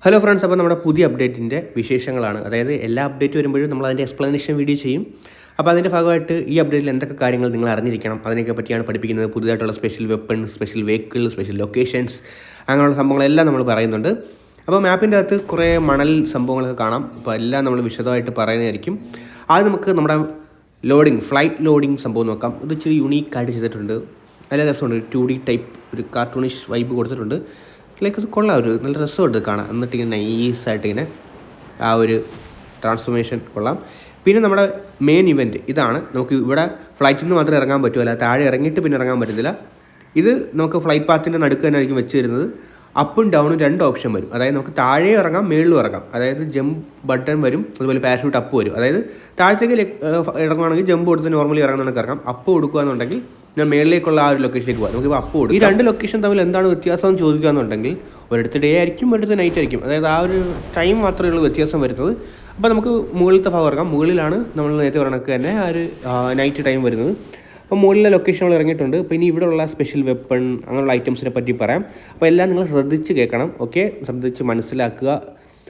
Hello friends, അപ്പോൾ നമ്മുടെ പുതിയ അപ്ഡേറ്റിൻ്റെ വിശേഷങ്ങളാണ്. അതായത് എല്ലാ അപ്ഡേറ്റ് വരുമ്പോഴും നമ്മൾ അതിൻ്റെ എക്സ്പ്ലനേഷൻ വീഡിയോ ചെയ്യും. അപ്പോൾ അതിൻ്റെ ഭാഗമായിട്ട് ഈ അപ്ഡേറ്റിൽ എന്തൊക്കെ കാര്യങ്ങൾ നിങ്ങൾ അറിഞ്ഞിരിക്കണം അതിനെയൊക്കെ പറ്റിയാണ് പഠിപ്പിക്കുന്നത്. പുതിയതായിട്ടുള്ള special weapon, special vehicle, special locations, അങ്ങനെയുള്ള സംഭവങ്ങളെല്ലാം നമ്മൾ പറയുന്നുണ്ട്. അപ്പോൾ മാപ്പിൻ്റെ അകത്ത് കുറേ മണൽ സംഭവങ്ങളൊക്കെ കാണാം. അപ്പോൾ എല്ലാം നമ്മൾ വിശദമായിട്ട് പറയുന്നതായിരിക്കും. ആദ്യം നമുക്ക് നമ്മുടെ ഫ്ലൈറ്റ് ലോഡിങ് സംഭവം നോക്കാം. ഇത് ഇച്ചിരി യുണീക്കായിട്ട് ചെയ്തിട്ടുണ്ട്. നല്ല രസമുണ്ട്. 2D ടൈപ്പ് ഒരു കാർട്ടൂണിഷ് വൈബ് കൊടുത്തിട്ടുണ്ട്. ലൈക്ക് അത് കൊള്ളാം, ഒരു നല്ല രസമുണ്ട് കാണാൻ. എന്നിട്ട് ഇങ്ങനെ നൈസായിട്ട് ഇങ്ങനെ ആ ഒരു ട്രാൻസ്ഫോർമേഷൻ കൊള്ളാം. പിന്നെ നമ്മുടെ മെയിൻ ഇവൻറ്റ് ഇതാണ്. നമുക്ക് ഇവിടെ ഫ്ലൈറ്റിൽ നിന്ന് മാത്രമേ ഇറങ്ങാൻ പറ്റുമല്ല, താഴെ ഇറങ്ങിയിട്ട് പിന്നെ ഇറങ്ങാൻ പറ്റത്തില്ല. ഇത് നമുക്ക് ഫ്ലൈറ്റ് പാത്തിൻ്റെ നടുക്ക് തന്നെ ആയിരിക്കും വെച്ച് തരുന്നത്. അപ്പും ഡൗണും 2 ഓപ്ഷൻ വരും. അതായത് നമുക്ക് താഴെ ഇറങ്ങാം, മേളിലും ഇറങ്ങാം. അതായത് ജമ്പ് ബട്ടൺ വരും, അതുപോലെ പാരഷൂട്ട് അപ്പ് വരും. അതായത് താഴത്തേക്ക് ഇറങ്ങുകയാണെങ്കിൽ ജമ്പ് കൊടുത്ത് നോർമലി ഇറങ്ങുന്നതൊക്കെ ഇറങ്ങാം. അപ്പ് കൊടുക്കുകയെന്നുണ്ടെങ്കിൽ ഞാൻ മേളിലേക്കുള്ള ആ ഒരു ലൊക്കേഷനിലേക്ക് പോകാം. നമുക്കിപ്പോൾ അപ്പ് കൊടുക്കും. ഈ 2 ലൊക്കേഷൻ തമ്മിൽ എന്താണ് വ്യത്യാസം എന്ന് ചോദിക്കുകയെന്നുണ്ടെങ്കിൽ ഒരിടത്ത് ഡേ ആയിരിക്കും, ഒരിടത്ത് നൈറ്റ് ആയിരിക്കും. അതായത് ആ ഒരു ടൈം മാത്രമേ ഉള്ളൂ വ്യത്യാസം വരുന്നത്. അപ്പോൾ നമുക്ക് മുകളിലത്തെ ഭാഗം ഇറങ്ങാം. മുകളിലാണ് നമ്മൾ നേരത്തെ പറഞ്ഞൊക്കെ തന്നെ ആ ഒരു നൈറ്റ് ടൈം വരുന്നത്. അപ്പോൾ മുകളിലെ ലൊക്കേഷനുകൾ ഇറങ്ങിയിട്ടുണ്ട്. അപ്പോൾ ഇനി ഇവിടെയുള്ള സ്പെഷ്യൽ വെപ്പൺ അങ്ങനെയുള്ള ഐറ്റംസിനെ പറ്റി പറയാം. അപ്പോൾ എല്ലാം നിങ്ങൾ ശ്രദ്ധിച്ച് കേൾക്കണം, ഓക്കെ? ശ്രദ്ധിച്ച് മനസ്സിലാക്കുക.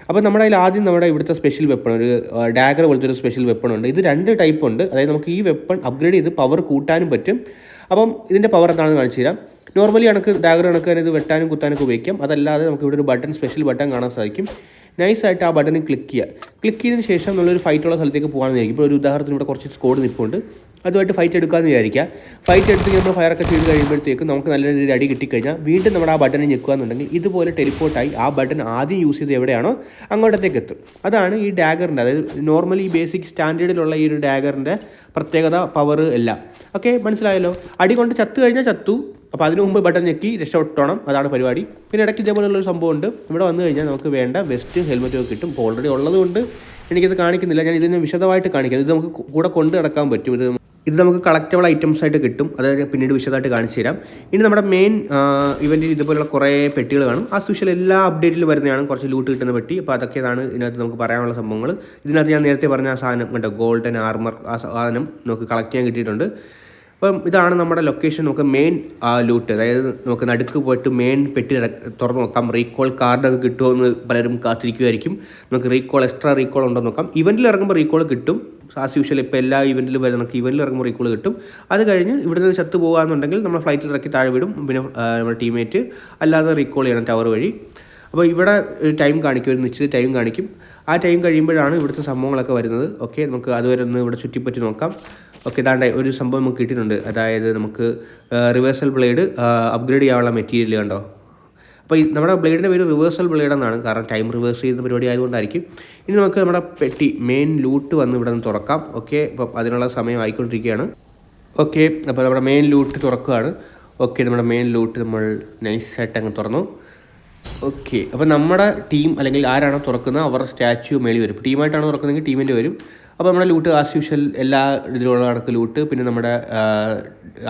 അപ്പോൾ നമ്മുടെ അതിൽ ആദ്യം നമ്മുടെ ഇവിടുത്തെ സ്പെഷ്യൽ വെപ്പൺ, ഒരു ഡാഗർ പോലത്തെ ഒരു സ്പെഷ്യൽ വെപ്പൺ ഉണ്ട്. ഇത് 2 ടൈപ്പ് ഉണ്ട്. അതായത് നമുക്ക് ഈ വെപ്പൺ അപ്ഗ്രേഡ് ചെയ്ത് പവർ കൂട്ടാനും പറ്റും. അപ്പം ഇതിൻ്റെ പവർ എന്താണെന്ന് കാണിച്ചു തരാം. നോർമലി ഡാഗർ കണക്ക് തന്നെ ഇത് വെട്ടാനും കുത്താനൊക്കെ ഉപയോഗിക്കാം. അതല്ലാതെ നമുക്ക് ഇവിടെ ഒരു സ്പെഷ്യൽ ബട്ടൺ കാണാൻ സാധിക്കും. നൈസായിട്ട് ആ ബട്ടണിൽ ക്ലിക്ക് ചെയ്തതിന് ശേഷം നമ്മളൊരു ഫൈറ്റുള്ള സ്ഥലത്തേക്ക് പോകാമെന്ന് വിചാരിക്കും. ഇപ്പോൾ ഒരു ഉദാഹരണത്തിന് ഇവിടെ കുറച്ച് സ്കോഡ് നിൽപ്പുണ്ട്, അതുമായിട്ട് ഫൈറ്റ് എടുക്കാമെന്ന് വിചാരിക്കുക. ഫൈറ്റ് എടുത്ത് നമ്മൾ ഫയറൊക്കെ ചെയ്ത് കഴിയുമ്പോഴത്തേക്കും നമുക്ക് നല്ല രീതിയിൽ അടി കിട്ടിക്കഴിഞ്ഞാൽ വീണ്ടും നമ്മുടെ ആ ബട്ടണിൽ ഞെക്കുകയെന്നുണ്ടെങ്കിൽ ഇതുപോലെ ടെലിപ്പോർട്ടായി ആ ബട്ടൺ ആദ്യം യൂസ് ചെയ്ത് എവിടെയാണോ അങ്ങോട്ടത്തേക്ക് എത്തും. അതാണ് ഈ ഡാഗറിൻ്റെ, അതായത് നോർമലി ഈ ബേസിക് സ്റ്റാൻഡേർഡിലുള്ള ഈ ഒരു ഡാഗറിൻ്റെ പ്രത്യേകത, പവർ എല്ലാം. ഓക്കെ, മനസ്സിലായല്ലോ? അടി കൊണ്ട് ചത്തു കഴിഞ്ഞാൽ ചത്തു. അപ്പോൾ അതിന് മുമ്പ് ബട്ടൺ ഞെക്കി രക്ഷപ്പെട്ടോണം, അതാണ് പരിപാടി. പിന്നെ ഇടയ്ക്ക് ഇതേപോലെയുള്ളൊരു സംഭവമുണ്ട്. ഇവിടെ വന്നു കഴിഞ്ഞാൽ നമുക്ക് വേണ്ട വെസ്റ്റും ഹെൽമെറ്റും ഒക്കെ കിട്ടും. ഇപ്പോൾ ഓൾറെഡി ഉള്ളതുകൊണ്ട് എനിക്കത് കാണിക്കുന്നില്ല, ഞാൻ ഇതിനെ വിശദമായിട്ട് കാണിക്കാം. ഇത് നമുക്ക് കൂടെ കൊണ്ട് നടക്കാൻ പറ്റും. ഇത് നമുക്ക് കളക്റ്റബിൾ ഐറ്റംസ് ആയിട്ട് കിട്ടും. അത് പിന്നീട് വിശദമായിട്ട് കാണിച്ചു തരാം. ഇനി നമ്മുടെ മെയിൻ ഇവൻറ്റിൽ ഇതുപോലുള്ള കുറേ പെട്ടികൾ കാണും. ആ സ്പെഷ്യൽ എല്ലാ അപ്ഡേറ്റിലും വരുന്നതാണ് കുറച്ച് ലൂട്ട് കിട്ടുന്ന പെട്ടി. അപ്പോൾ അതൊക്കെയാണ് ഇതിനകത്ത് നമുക്ക് പറയാനുള്ള സംഭവങ്ങൾ. ഇതിനകത്ത് ഞാൻ നേരത്തെ പറഞ്ഞ ആ സാധനം കണ്ടോ, ഗോൾഡൻ ആർമർ, ആ സാധനം നമുക്ക് കളക്ട് ചെയ്യാൻ കിട്ടിയിട്ടുണ്ട്. അപ്പം ഇതാണ് നമ്മുടെ ലൊക്കേഷൻ. നമുക്ക് മെയിൻ ലൂട്ട്, അതായത് നമുക്ക് നടുക്ക് പോയിട്ട് മെയിൻ പെട്ടി തുറന്ന് നോക്കാം. റീകോൾ കാർഡൊക്കെ കിട്ടുമെന്ന് പലരും കാത്തിരിക്കുമായിരിക്കും. നമുക്ക് എക്സ്ട്രാ റീകോൾ ഉണ്ടോ നോക്കാം. ഇവൻറ്റിൽ ഇറങ്ങുമ്പോൾ റീകോൾ കിട്ടും. ആസ് യൂഷ്വൽ ഇപ്പോൾ എല്ലാ ഇവൻറ്റിലും വരെ നമുക്ക് ഇവൻറ്റിൽ ഇറങ്ങുമ്പോൾ റീകോൾ കിട്ടും. അത് കഴിഞ്ഞ് ഇവിടെ നിന്ന് ചത്ത് പോകുകയെന്നുണ്ടെങ്കിൽ നമ്മൾ ഫ്ലൈറ്റിൽ ഇറക്കി താഴെ വിടും. പിന്നെ നമ്മുടെ ടീമേറ്റ് അല്ലാതെ റീകോൾ ചെയ്യണം ടവർ വഴി. അപ്പോൾ ഇവിടെ ടൈം കാണിക്കും, ഒരു നിശ്ചിത ടൈം കാണിക്കും. ആ ടൈം കഴിയുമ്പോഴാണ് ഇവിടുത്തെ സംഭവങ്ങളൊക്കെ വരുന്നത്. ഓക്കെ, നമുക്ക് അതുവരെ ഒന്ന് ഇവിടെ ചുറ്റിപ്പറ്റി നോക്കാം. ഓക്കെ, ഇതാണ്ട് ഒരു സംഭവം നമുക്ക് കിട്ടിയിട്ടുണ്ട്. അതായത് നമുക്ക് റിവേഴ്സൽ ബ്ലേഡ് അപ്ഗ്രേഡ് ചെയ്യാനുള്ള മെറ്റീരിയൽ കണ്ടോ. അപ്പോൾ നമ്മുടെ ബ്ലേഡിൻ്റെ പേര് റിവേഴ്സൽ ബ്ലേഡ് എന്നാണ്, കാരണം ടൈം റിവേഴ്സ് ചെയ്യുന്ന പരിപാടി ആയതുകൊണ്ടായിരിക്കും. ഇനി നമുക്ക് നമ്മുടെ പെട്ടി മെയിൻ ലൂട്ട് വന്ന് ഇവിടെ നിന്ന് തുറക്കാം. ഓക്കെ, അപ്പം അതിനുള്ള സമയം ആയിക്കൊണ്ടിരിക്കുകയാണ്. ഓക്കെ, അപ്പോൾ നമ്മുടെ മെയിൻ ലൂട്ട് തുറക്കുകയാണ്. ഓക്കെ, നമ്മുടെ മെയിൻ ലൂട്ട് നമ്മൾ നൈസായിട്ട് അങ്ങ് തുറന്നു. ഓക്കെ, അപ്പോൾ നമ്മുടെ ടീം അല്ലെങ്കിൽ ആരാണോ തുറക്കുന്നത് അവരുടെ സ്റ്റാച്യു മേളിൽ വരും. ടീമായിട്ടാണ് തുറക്കുന്നതെങ്കിൽ ടീമിൻ്റെ വരും. അപ്പോൾ നമ്മുടെ ലൂട്ട് ആസ് യൂഷ്വൽ എല്ലാ ഇതിലുള്ള കണക്ക് ലൂട്ട്, പിന്നെ നമ്മുടെ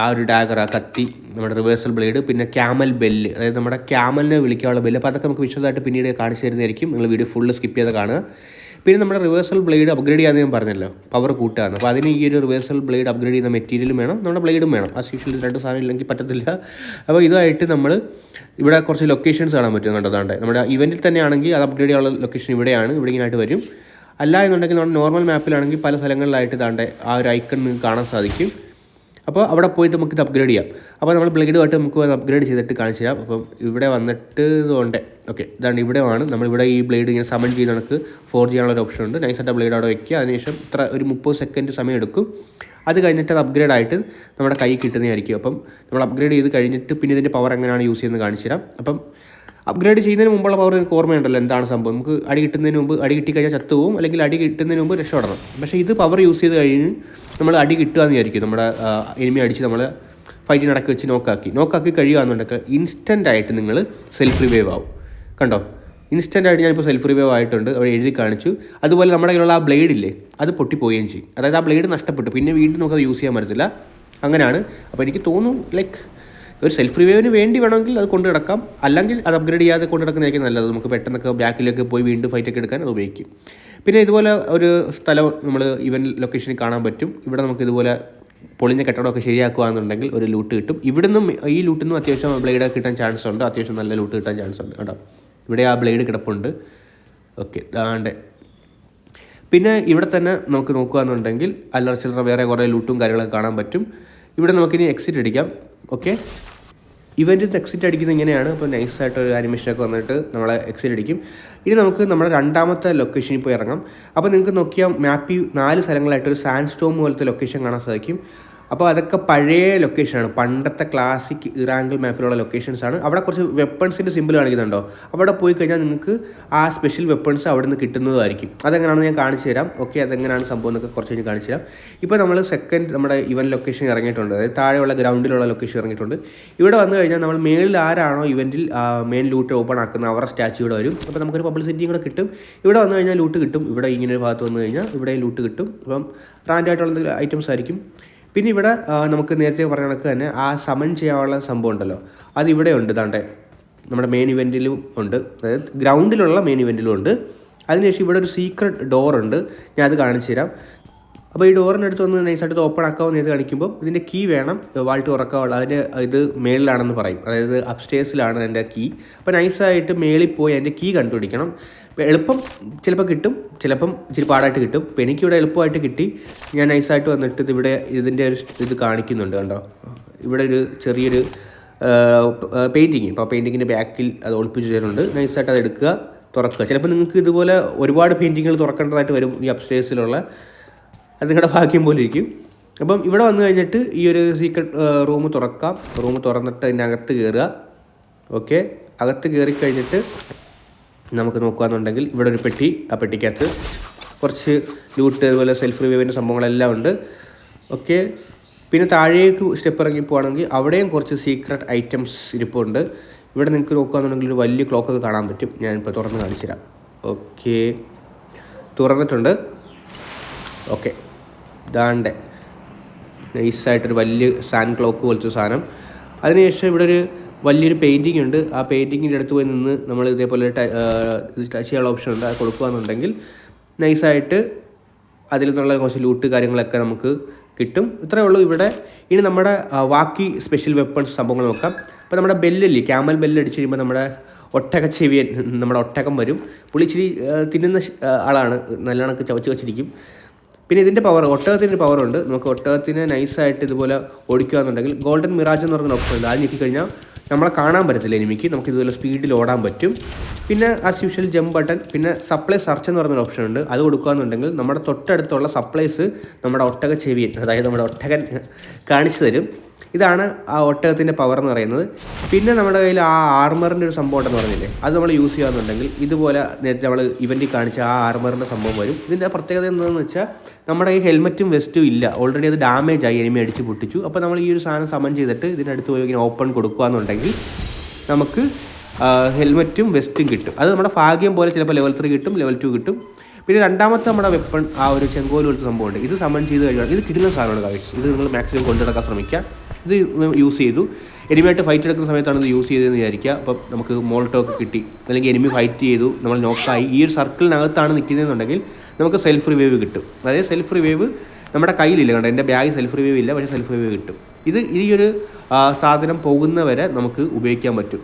ആ ഒരു ഡാഗർ, ആ കത്തി, നമ്മുടെ റിവേഴ്സൽ ബ്ലേഡ്, പിന്നെ ക്യാമൽ ബെല്ല്, അതായത് നമ്മുടെ ക്യാമലിനെ വിളിക്കാനുള്ള ബെല്ല്. അപ്പോൾ അതൊക്കെ നമുക്ക് വിശദമായിട്ട് പിന്നീട് കാണിച്ചു തരുന്നതായിരിക്കും. നിങ്ങൾ വീഡിയോ ഫുള്ള് സ്കിപ്പ് ചെയ്ത് കാണുക. പിന്നെ നമ്മുടെ റിവേഴ്സൽ ബ്ലേഡ് അപ്ഗ്രേഡ് ചെയ്യാമെന്ന് ഞാൻ പറഞ്ഞല്ലോ, പവർ കൂട്ടുകയാണ്. അപ്പോൾ അതിന് ഈ ഒരു റിവേഴ്സൽ ബ്ലേഡ് അപ്ഗ്രേഡ് ചെയ്യുന്ന മെറ്റീരിയലും വേണം, നമ്മുടെ ബ്ലേഡും വേണം. ആസ് യൂഷ്വൽ 2 സാധനം ഇല്ലെങ്കിൽ പറ്റത്തില്ല. അപ്പോൾ ഇതുമായിട്ട് നമ്മൾ ഇവിടെ കുറച്ച് ലൊക്കേഷൻസ് കാണാൻ പറ്റും. കണ്ടതാണ്ട് നമ്മുടെ ഇവൻറ്റിൽ തന്നെയാണെങ്കിൽ അത് അപ്ഗ്രേഡ് ചെയ്യാനുള്ള ലൊക്കേഷൻ ഇവിടെയാണ്, ഇവിടെ ഇങ്ങനെയായിട്ട് വരും. അല്ല എന്നുണ്ടെങ്കിൽ നമ്മുടെ നോർമൽ മാപ്പിലാണെങ്കിൽ പല സ്ഥലങ്ങളിലായിട്ട് ഇതാണ്ട് ആ ഒരു ഐക്കൺ നിങ്ങൾക്ക് കാണാൻ സാധിക്കും. അപ്പോൾ അവിടെ പോയിട്ട് നമുക്കിത് അപ്ഗ്രേഡ് ചെയ്യാം. അപ്പോൾ നമ്മൾ ബ്ലേഡുമായിട്ട് നമുക്ക് അത് അപ്ഗ്രേഡ് ചെയ്തിട്ട് കാണിച്ചു തരാം. അപ്പം ഇവിടെ വന്നിട്ട് ഇതുകൊണ്ട് ഓക്കെ, ഇതാണ് ഇവിടെയാണ് നമ്മളിവിടെ ഈ ബ്ലേഡ് ഇങ്ങനെ സമൺ ചെയ്ത് നമുക്ക് ഫോർജ് ചെയ്യാനുള്ള ഒരു ഓപ്ഷൻ ഉണ്ട്. നൈസായിട്ട് ബ്ലേഡ് അവിടെ വയ്ക്കുക. അതിനുശേഷം ഒരു 30 സെക്കൻഡ് സമയം എടുക്കും. അത് കഴിഞ്ഞിട്ട് അത് അപ്ഗ്രേഡ് ആയിട്ട് നമ്മുടെ കൈ കിട്ടുന്നതായിരിക്കും. അപ്പം നമ്മൾ അപ്ഗ്രേഡ് ചെയ്ത് കഴിഞ്ഞിട്ട് പിന്നെ ഇതിൻ്റെ പവർ എങ്ങനെയാണ് യൂസ് ചെയ്യുന്നത് കാണിച്ചു തരാം. അപ്പം അപ്ഗ്രേഡ് ചെയ്യുന്നതിന് മുമ്പുള്ള പവർ നിങ്ങൾക്ക് ഓർമ്മയുണ്ടല്ലോ എന്താണ് സംഭവം. നമുക്ക് അടി കിട്ടുന്നതിന് മുമ്പ്, അടി കിട്ടിക്കഴിഞ്ഞാൽ ചത്തുപോകും, അല്ലെങ്കിൽ അടി കിട്ടുന്നതിന് മുമ്പ് രക്ഷപ്പെടണം. പക്ഷേ ഇത് പവർ യൂസ് ചെയ്ത് കഴിഞ്ഞ് നമ്മൾ അടി കിട്ടുകയെന്ന് വിചാരിക്കും. നമ്മുടെ എനിമി അടിച്ച് നമ്മൾ ഫൈറ്റിന് ഇടയ്ക്ക് വെച്ച് നോക്കാക്കി കഴിയുകയെന്നുണ്ടെങ്കിൽ ഇൻസ്റ്റൻ്റ് ആയിട്ട് നിങ്ങൾ സെൽഫ് റിവൈവ് ആവും. കണ്ടോ, ഇൻസ്റ്റൻ്റ് ആയിട്ട് ഞാനിപ്പോൾ സെൽഫ് റിവൈവ് ആയിട്ടുണ്ട്, അവിടെ എഴുതി കാണിച്ചു. അതുപോലെ നമ്മുടെ കയ്യിലുള്ള ആ ബ്ലേഡില്ലേ അത് പൊട്ടിപ്പോവുകയും ചെയ്യും. അതായത് ആ ബ്ലേഡ് നഷ്ടപ്പെട്ടു, പിന്നെ വീണ്ടും നമുക്കത് യൂസ് ചെയ്യാൻ പറ്റത്തില്ല. അങ്ങനെയാണ്. അപ്പോൾ എനിക്ക് തോന്നുന്നു ലൈക്ക് ഒരു സെൽഫ് റിവൈവിന് വേണ്ടി വേണമെങ്കിൽ അത് കൊണ്ട് കിടക്കാം, അല്ലെങ്കിൽ അത് അപ്ഗ്രേഡ് ചെയ്യാതെ കൊണ്ട് കിടക്കുന്നതായിരിക്കും നല്ലത്. നമുക്ക് പെട്ടെന്നൊക്കെ ബാക്കിലേക്ക് പോയി വീണ്ടും ഫൈറ്റൊക്കെ എടുക്കാൻ അത് ഉപയോഗിക്കും. പിന്നെ ഇതുപോലെ ഒരു സ്ഥലം നമ്മൾ ഇവൻറ്റ് ലൊക്കേഷനിൽ കാണാൻ പറ്റും. ഇവിടെ നമുക്ക് ഇതുപോലെ പൊളിഞ്ഞ കെട്ടിടമൊക്കെ ശരിയാക്കുകയാണെന്നുണ്ടെങ്കിൽ ഒരു ലൂട്ട് കിട്ടും. ഇവിടുന്നും ഈ ലൂട്ടിൽ നിന്നും അത്യാവശ്യം ബ്ലേഡൊക്കെ കിട്ടാൻ ചാൻസ് ഉണ്ട്, അത്യാവശ്യം നല്ല ലൂട്ട് കിട്ടാൻ ചാൻസ് ഉണ്ട് കേട്ടോ. ഇവിടെ ആ ബ്ലേഡ് കിടപ്പുണ്ട്. ഓക്കെ, ദാണ്ടെ. പിന്നെ ഇവിടെ തന്നെ നമുക്ക് നോക്കുകയാണെന്നുണ്ടെങ്കിൽ അല്ലറ ചില്ലറ വേറെ കുറേ ലൂട്ടും കാര്യങ്ങളൊക്കെ കാണാൻ പറ്റും. ഇവിടെ നമുക്കിനി എക്സിറ്റ് അടിക്കാം. ഓക്കെ, ഇവൻറ്റിൽ എക്സിറ്റ് അടിക്കുന്നത് ഇങ്ങനെയാണ്. അപ്പോൾ നൈസായിട്ടൊരു ആനിമേഷനൊക്കെ വന്നിട്ട് നമ്മളെ എക്സിറ്റ് അടിക്കും. ഇനി നമുക്ക് നമ്മുടെ രണ്ടാമത്തെ ലൊക്കേഷനിൽ പോയി ഇറങ്ങാം. അപ്പോൾ നിങ്ങൾക്ക് നോക്കിയാൽ മാപ്പിൽ 4 സ്ഥലങ്ങളായിട്ടൊരു സാൻഡ് സ്റ്റോം പോലത്തെ ലൊക്കേഷൻ കാണാൻ സാധിക്കും. അപ്പോൾ അതൊക്കെ പഴയ ലൊക്കേഷനാണ്, പണ്ടത്തെ ക്ലാസിക് ഇറാങ്കിൾ മാപ്പിലുള്ള ലൊക്കേഷൻസാണ്. അവിടെ കുറച്ച് വെപ്പൺസിൻ്റെ സിമ്പിൾ കാണിക്കുന്നുണ്ടോ, അവിടെ പോയി കഴിഞ്ഞാൽ നിങ്ങൾക്ക് ആ സ്പെഷ്യൽ വെപ്പൺസ് അവിടെ നിന്ന് കിട്ടുന്നതായിരിക്കും. അതെങ്ങനെയാണെന്ന് ഞാൻ കാണിച്ചു തരാം. ഓക്കെ, അതെങ്ങനെയാണ് സംഭവം എന്നൊക്കെ കുറച്ച് കഴിഞ്ഞ് കാണിച്ചു തരാം. ഇപ്പോൾ നമ്മൾ സെക്കൻഡ് നമ്മുടെ ഇവൻറ്റ് ലൊക്കേഷൻ ഇറങ്ങിയിട്ടുണ്ട്, അതായത് താഴെയുള്ള ഗ്രൗണ്ടിലുള്ള ലൊക്കേഷൻ ഇറങ്ങിയിട്ടുണ്ട്. ഇവിടെ വന്നു കഴിഞ്ഞാൽ നമ്മൾ മേളിൽ ആരാണോ ഇവൻറ്റിൽ മെയിൻ ലൂട്ട് ഓപ്പൺ ആക്കുന്ന അവരുടെ സ്റ്റാച്ചു ഇവിടെ വരും. അപ്പോൾ നമുക്കൊരു പബ്ലിസിറ്റിയും കൂടെ കിട്ടും. ഇവിടെ വന്നു കഴിഞ്ഞാൽ ലൂട്ട് കിട്ടും. ഇവിടെ ഇങ്ങനെ ഒരു ഭാഗത്ത് വന്നു കഴിഞ്ഞാൽ ഇവിടെ ലൂട്ട് കിട്ടും. അപ്പം റാൻഡായിട്ടുള്ള എന്തെങ്കിലും ഐറ്റംസ് ആയിരിക്കും. പിന്നെ ഇവിടെ നമുക്ക് നേരത്തെ പറഞ്ഞ കണക്ക് തന്നെ ആ സമൺ ചെയ്യാനുള്ള സംഭവം ഉണ്ടല്ലോ, അത് ഇവിടെ ഉണ്ട്. താണ്ടെ നമ്മുടെ മെയിൻ ഇവൻറ്റിലും ഉണ്ട്, അതായത് ഗ്രൗണ്ടിലുള്ള മെയിൻ ഇവൻറ്റിലും ഉണ്ട്. അതിനുശേഷം ഇവിടെ ഒരു സീക്രട്ട് ഡോറുണ്ട്, ഞാൻ അത് കാണിച്ചു തരാം. അപ്പോൾ ഈ ഡോറിൻ്റെ അടുത്ത് വന്ന് നൈസായിട്ട് ഓപ്പൺ ആക്കാമെന്ന് നേരത്തെ കാണിക്കുമ്പോൾ ഇതിൻ്റെ കീ വേണം വാൾട്ട് തുറക്കാനുള്ള. അതിൻ്റെ ഇത് മേളിലാണെന്ന് പറയും, അതായത് അപ്സ്റ്റേഴ്സിലാണ് എൻ്റെ കീ. അപ്പോൾ നൈസായിട്ട് മേളിൽ പോയി അതിൻ്റെ കീ കണ്ടുപിടിക്കണം. എളുപ്പം ചിലപ്പോൾ കിട്ടും, ചിലപ്പം ഇച്ചിരി പാടായിട്ട് കിട്ടും. അപ്പോൾ എനിക്കിവിടെ എളുപ്പമായിട്ട് കിട്ടി. ഞാൻ നൈസായിട്ട് വന്നിട്ട് ഇവിടെ ഇതിൻ്റെ ഒരു ഇത് കാണിക്കുന്നുണ്ട് കണ്ടോ, ഇവിടെ ഒരു ചെറിയൊരു പെയിൻറ്റിങ്. അപ്പോൾ ആ പെയിൻറ്റിങ്ങിൻ്റെ ബാക്കിൽ അത് ഒളിപ്പിച്ച് തരുന്നുണ്ട്. നൈസായിട്ട് അത് എടുക്കുക, തുറക്കുക. ചിലപ്പോൾ നിങ്ങൾക്ക് ഇതുപോലെ ഒരുപാട് പെയിൻറ്റിങ്ങുകൾ തുറക്കേണ്ടതായിട്ട് വരും ഈ അപ്സ്റ്റേഴ്സിലുള്ള, അത് നിങ്ങളുടെ ഭാഗ്യം പോലെ ഇരിക്കും. അപ്പം ഇവിടെ വന്നു കഴിഞ്ഞിട്ട് ഈ ഒരു സീക്രട്ട് റൂം തുറക്കാം. റൂം തുറന്നിട്ട് അതിൻ്റെ അകത്ത് കയറുക. ഓക്കെ, അകത്ത് കയറി കഴിഞ്ഞിട്ട് നമുക്ക് നോക്കുകയാണെന്നുണ്ടെങ്കിൽ ഇവിടെ ഒരു പെട്ടി, ആ പെട്ടിക്കകത്ത് കുറച്ച് ലൂട്ട് അതുപോലെ സെൽഫ് റിവൈവിൻ്റെ സംഭവങ്ങളെല്ലാം ഉണ്ട്. ഓക്കെ, പിന്നെ താഴേക്ക് സ്റ്റെപ്പ് ഇറങ്ങി പോവുകയാണെങ്കിൽ അവിടെയും കുറച്ച് സീക്രട്ട് ഐറ്റംസ് ഇരിപ്പുണ്ട്. ഇവിടെ നിങ്ങൾക്ക് നോക്കുകയാണെന്നുണ്ടെങ്കിൽ ഒരു വലിയ ക്ലോക്കൊക്കെ കാണാൻ പറ്റും. ഞാനിപ്പോൾ തുറന്ന് കാണിച്ചു തരാം. ഓക്കെ, തുറന്നിട്ടുണ്ട്. ഓക്കെ, ദാണ്ടെ നൈസായിട്ടൊരു വലിയ സാൻഡ് ക്ലോക്ക് പോലത്തെ സാധനം. അതിനുശേഷം ഇവിടെ ഒരു വലിയൊരു പെയിൻറ്റിംഗ് ഉണ്ട്. ആ പെയിൻറ്റിങ്ങിൻ്റെ അടുത്ത് പോയി നിന്ന് നമ്മൾ ഇതേപോലെ ടച്ച് ചെയ്യാനുള്ള ഓപ്ഷൻ ഉണ്ട്. അത് കൊടുക്കുകയെന്നുണ്ടെങ്കിൽ നൈസായിട്ട് അതിൽ നിന്നുള്ള കുറച്ച് ലൂട്ട് കാര്യങ്ങളൊക്കെ നമുക്ക് കിട്ടും. ഇത്രയേ ഉള്ളൂ ഇവിടെ. ഇനി നമ്മുടെ ബാക്കി സ്പെഷ്യൽ വെപ്പൺസ് സംഭവങ്ങൾ നോക്കാം. അപ്പോൾ നമ്മുടെ ബെല്ലില്ലേ, ക്യാമൽ ബെല്ല് അടിച്ച് കഴിയുമ്പോൾ നമ്മുടെ ഒട്ടകച്ചെവിയൻ, നമ്മുടെ ഒട്ടകം വരും. പുള്ളി ഇച്ചിരി തിന്നുന്ന ആളാണ്, നല്ല കണക്ക് ചവച്ച് വെച്ചിരിക്കും. പിന്നെ ഇതിൻ്റെ പവർ, ഒട്ടകത്തിൻ്റെ പവറുണ്ട്. നമുക്ക് ഒട്ടകത്തിനെ നൈസായിട്ട് ഇതുപോലെ ഓടിക്കുകയെന്നുണ്ടെങ്കിൽ ഗോൾഡൻ മിറാജ് എന്ന് പറഞ്ഞ ഓപ്ഷൻ ഉണ്ട്. അത് ഞെക്കിക്കഴിഞ്ഞാൽ നമ്മളെ കാണാൻ പറ്റത്തില്ല എനിമിക്ക്, നമുക്ക് ഇതുപോലെ സ്പീഡിൽ ഓടാൻ പറ്റും. പിന്നെ ആസ് യൂഷ്വൽ ജമ്പ് ബട്ടൺ, പിന്നെ സപ്ലൈ സെർച്ച് എന്ന് പറഞ്ഞൊരു ഓപ്ഷൻ ഉണ്ട്. അത് കൊടുക്കുകയെന്നുണ്ടെങ്കിൽ നമ്മുടെ തൊട്ടടുത്തുള്ള സപ്ലൈസ് നമ്മുടെ ഒട്ടക ചെവിയൻ, അതായത് നമ്മുടെ ഒട്ടകൻ കാണിച്ചു തരും. ഇതാണ് ആ ഒട്ടകത്തിൻ്റെ പവർ എന്ന് പറയുന്നത്. പിന്നെ നമ്മുടെ കയ്യിൽ ആ ആർമറിൻ്റെ ഒരു സംഭവം ഉണ്ടെന്ന് പറഞ്ഞില്ലേ, അത് നമ്മൾ യൂസ് ചെയ്യുകയെന്നുണ്ടെങ്കിൽ ഇതുപോലെ നേരത്തെ നമ്മൾ ഇവൻറ്റിൽ കാണിച്ച ആ ആർമറിൻ്റെ സംഭവം വരും. ഇതിൻ്റെ പ്രത്യേകത എന്താണെന്ന് വെച്ചാൽ നമ്മുടെ ഈ ഹെൽമെറ്റും വെസ്റ്റും ഇല്ല, ഓൾറെഡി അത് ഡാമേജ് ആയി, എനിമി അടിച്ച് പൊട്ടിച്ചു. അപ്പോൾ നമ്മൾ ഈ ഒരു സാധനം സമൻ ചെയ്തിട്ട് ഇതിനടുത്ത് പോയി ഇങ്ങനെ ഓപ്പൺ കൊടുക്കുകയെന്നുണ്ടെങ്കിൽ നമുക്ക് ഹെൽമെറ്റും വെസ്റ്റും കിട്ടും. അത് നമ്മുടെ ഭാഗ്യം പോലെ ചിലപ്പോൾ ലെവൽ 3 കിട്ടും, ലെവൽ 2 കിട്ടും. പിന്നെ രണ്ടാമത്തെ നമ്മുടെ വെപ്പൺ ആ ഒരു ചെങ്കോൽ പോലത്തെ സംഭവമുണ്ട്. ഇത് സമൻ ചെയ്ത് കഴിഞ്ഞാൽ ഇത് കിട്ടുന്ന സാധനമാണ് കാഴ്ച. ഇത് നിങ്ങൾ മാക്സിമം കൊണ്ടുനടക്കാൻ ശ്രമിക്കുക. ഇത് യൂസ് ചെയ്തു, എനിമിയായിട്ട് ഫൈറ്റ് എടുക്കുന്ന സമയത്താണ് ഇത് യൂസ് ചെയ്തതെന്ന് വിചാരിക്കുക. അപ്പം നമുക്ക് മോൾട്ടോക്ക് കിട്ടി, അല്ലെങ്കിൽ എനിമി ഫൈറ്റ് ചെയ്തു, നമ്മൾ നോക്കായി, ഈ ഒരു സർക്കിളിനകത്താണ് നിൽക്കുന്നതെന്നുണ്ടെങ്കിൽ നമുക്ക് സെൽഫ് റിവൈവ് കിട്ടും. അതായത് സെൽഫ് റിവൈവ് നമ്മുടെ കയ്യിലില്ല, കണ്ടോ എൻ്റെ ബാഗ് സെൽഫ് റിവൈവ് ഇല്ല, പക്ഷേ സെൽഫ് റിവൈവ് കിട്ടും. ഇത് ഈ ഒരു സാധനം പോകുന്നവരെ നമുക്ക് ഉപയോഗിക്കാൻ പറ്റും.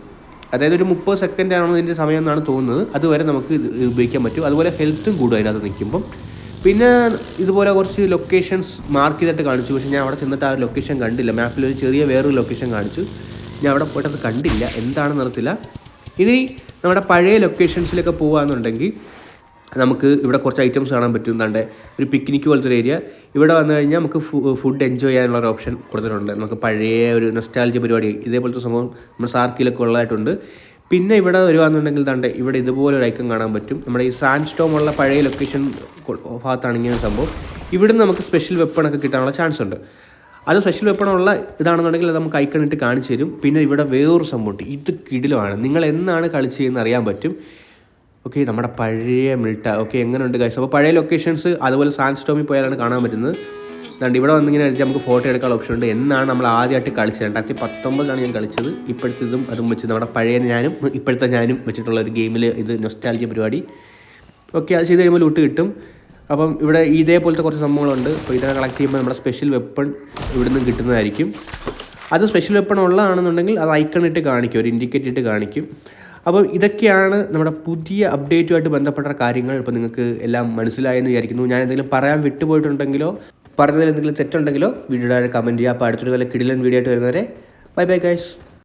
അതായത് ഒരു 30 സെക്കൻഡാണോ ഇതിൻ്റെ സമയം എന്നാണ് തോന്നുന്നത്, അതുവരെ നമുക്ക് ഇത് ഉപയോഗിക്കാൻ പറ്റും. അതുപോലെ ഹെൽത്തും കൂടും അതിനകത്ത് നിൽക്കുമ്പം. പിന്നെ ഇതുപോലെ കുറച്ച് ലൊക്കേഷൻസ് മാർക്ക് ചെയ്തിട്ട് കാണിച്ചു, പക്ഷേ ഞാൻ അവിടെ ചെന്നിട്ട് ആ ലൊക്കേഷൻ കണ്ടില്ല. മാപ്പിൽ ഒരു ചെറിയ വേറൊരു ലൊക്കേഷൻ കാണിച്ചു, ഞാൻ അവിടെ പോയിട്ടത് കണ്ടില്ല, എന്താണെന്ന് അറിയത്തില്ല. ഇനി നമ്മുടെ പഴയ ലൊക്കേഷൻസിലൊക്കെ പോകുകയെന്നുണ്ടെങ്കിൽ നമുക്ക് ഇവിടെ കുറച്ച് ഐറ്റംസ് കാണാൻ പറ്റും. എന്താണ്ട് ഒരു പിക്നിക്ക് പോലത്തെ ഒരു ഏരിയ. ഇവിടെ വന്നു കഴിഞ്ഞാൽ നമുക്ക് ഫുഡ് എൻജോയ് ചെയ്യാനുള്ള ഒരു ഓപ്ഷൻ കൊടുത്തിട്ടുണ്ട്. നമുക്ക് പഴയ ഒരു നൊസ്റ്റാൾജിയ പരിപാടി ഇതേപോലത്തെ സംഭവം നമ്മുടെ സാർക്കിലൊക്കെ ഉള്ളതായിട്ടുണ്ട്. പിന്നെ ഇവിടെ വരുവാണെന്നുണ്ടെങ്കിൽ താണ്ടെ ഇവിടെ ഇതുപോലെ ഒരു ഐക്കൺ കാണാൻ പറ്റും. നമ്മുടെ ഈ സാൻഡ് സ്റ്റോം ഉള്ള പഴയ ലൊക്കേഷൻ ഭാഗത്താണ് ഇങ്ങനെ സംഭവം. ഇവിടുന്ന് നമുക്ക് സ്പെഷ്യൽ വെപ്പണൊക്കെ കിട്ടാനുള്ള ചാൻസ് ഉണ്ട്. അത് സ്പെഷ്യൽ വെപ്പണുള്ള ഇതാണെന്നുണ്ടെങ്കിൽ അത് നമുക്ക് ഐക്കൺ ഇട്ട് കാണിച്ചു തരും. പിന്നെ ഇവിടെ വേറൊരു സംഭവമുണ്ട്, ഇത് കിടിലമാണ്. നിങ്ങൾ എന്നാണ് കളിച്ചതെന്ന് അറിയാൻ പറ്റും. ഓക്കെ, നമ്മുടെ പഴയ മിൽട്ട. ഓക്കെ, എങ്ങനെയുണ്ട് ഗൈസ്? അപ്പോൾ പഴയ ലൊക്കേഷൻസ് അതുപോലെ സാൻഡ് സ്റ്റോമിൽ പോയാലാണ് കാണാൻ പറ്റുന്നത്. അതുകൊണ്ട് ഇവിടെ വന്നിങ്ങനെ എഴുതി നമുക്ക് ഫോട്ടോ എടുക്കാനുള്ള ഓപ്ഷൻ ഉണ്ട്. എന്നാണ് നമ്മൾ ആദ്യമായിട്ട് കളിച്ചത്, 2019 ഞാൻ കളിച്ചത്. ഇപ്പോഴത്തേതും അതും വെച്ച് നമ്മുടെ പഴയ ഞാനും ഇപ്പോഴത്തെ ഞാനും വെച്ചിട്ടുള്ള ഒരു ഗെയിമിൽ ഇത് നൊസ്റ്റാൾജിയ പരിപാടി. ഓക്കെ, അത് ചെയ്ത് കഴിയുമ്പോൾ ലൂട്ട് കിട്ടും. അപ്പം ഇവിടെ ഇതേപോലത്തെ കുറച്ച് സംഭവങ്ങളുണ്ട്. അപ്പോൾ ഇതൊക്കെ കളക്ട് ചെയ്യുമ്പോൾ നമ്മുടെ സ്പെഷ്യൽ വെപ്പൺ ഇവിടെ നിന്ന് കിട്ടുന്നതായിരിക്കും. അത് സ്പെഷ്യൽ വെപ്പൺ ഉള്ളതാണെന്നുണ്ടെങ്കിൽ അത് ഐക്കൺ ഇട്ട് കാണിക്കും, ഒരു ഇൻഡിക്കേറ്റ് ഇട്ട് കാണിക്കും. അപ്പോൾ ഇതൊക്കെയാണ് നമ്മുടെ പുതിയ അപ്ഡേറ്റുമായിട്ട് ബന്ധപ്പെട്ട കാര്യങ്ങൾ. ഇപ്പോൾ നിങ്ങൾക്ക് എല്ലാം മനസ്സിലായെന്ന് വിചാരിക്കുന്നു. ഞാൻ എന്തെങ്കിലും പറയാൻ വിട്ടുപോയിട്ടുണ്ടെങ്കിലോ പറഞ്ഞതിൽ എന്തെങ്കിലും തെറ്റുണ്ടെങ്കിലോ വീഡിയോയുടെ കമൻറ്റ് ചെയ്യുക. അപ്പോൾ അടുത്തൊരു നല്ല കിടിലൻ വീഡിയോ ആയിട്ട് വരുന്നവരെ ബൈ ബൈ ഗൈസ്.